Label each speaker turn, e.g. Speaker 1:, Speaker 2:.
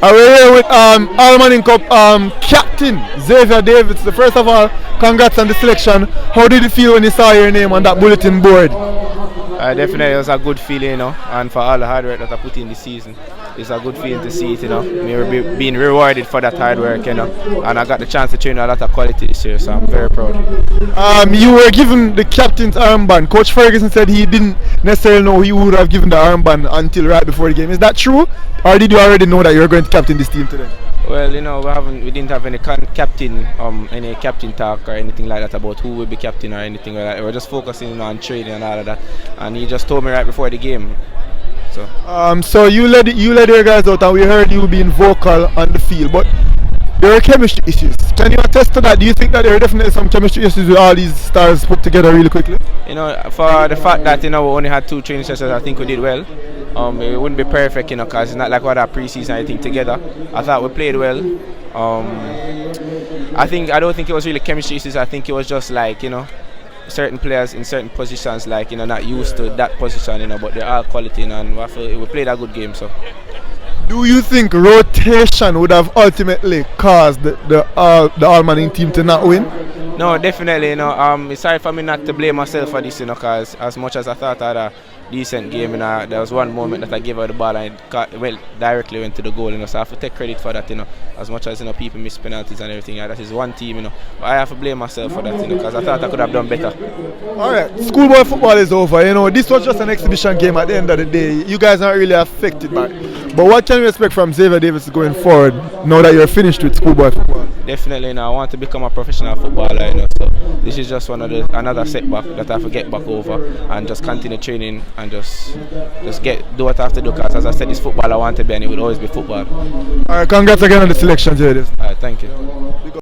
Speaker 1: We're here with All-Manning Cup captain Xavier Davidson. First of all, congrats on the selection. How did it feel when you saw your name on that bulletin board?
Speaker 2: Definitely, it was a good feeling, and for all the hard work that I put in this season, it's a good feeling to see it, me being rewarded for that hard work, and I got the chance to train a lot of quality this year, so I'm very proud.
Speaker 1: You were given the captain's armband. Coach Ferguson said he didn't necessarily know he would have given the armband until right before the game. Is that true, or did you already know that you were going to captain this team today?
Speaker 2: Well, we didn't have any captain talk or anything like that about who will be captain or anything like that. We were just focusing on training and all of that, and he just told me right before the game.
Speaker 1: So you led your guys out, and we heard you being vocal on the field, but there are chemistry issues. Can you attest to that? Do you think that there are definitely some chemistry issues with all these stars put together really quickly?
Speaker 2: For the fact that we only had 2 training sessions, I think we did well. It wouldn't be perfect, because it's not like we had our pre-season or anything together. I thought we played well. I don't think it was really chemistry issues. I think it was just like certain players in certain positions, like not used to that position, but they're all quality, and we played a good game. So.
Speaker 1: Do you think rotation would have ultimately caused the All-Manning team to not win?
Speaker 2: No, definitely. It's hard for me not to blame myself for this, because as much as I thought I had a decent game, there was one moment that I gave out the ball and it directly went to the goal. So I have to take credit for that. As much as people miss penalties and everything, that is one team. But I have to blame myself for that, because I thought I could have done better.
Speaker 1: All right, schoolboy football is over. This was just an exhibition game at the end of the day. You guys aren't really affected by it. But what can we expect from Xavier Davis going forward now that you're finished with schoolboy football?
Speaker 2: Definitely, I want to become a professional footballer. So this is just another setback that I have to get back over and just continue training and just do what I have to do. Because as I said, this football I want to be, and it will always be football.
Speaker 1: All right, congrats again on the selection, Davis.
Speaker 2: All right, thank you.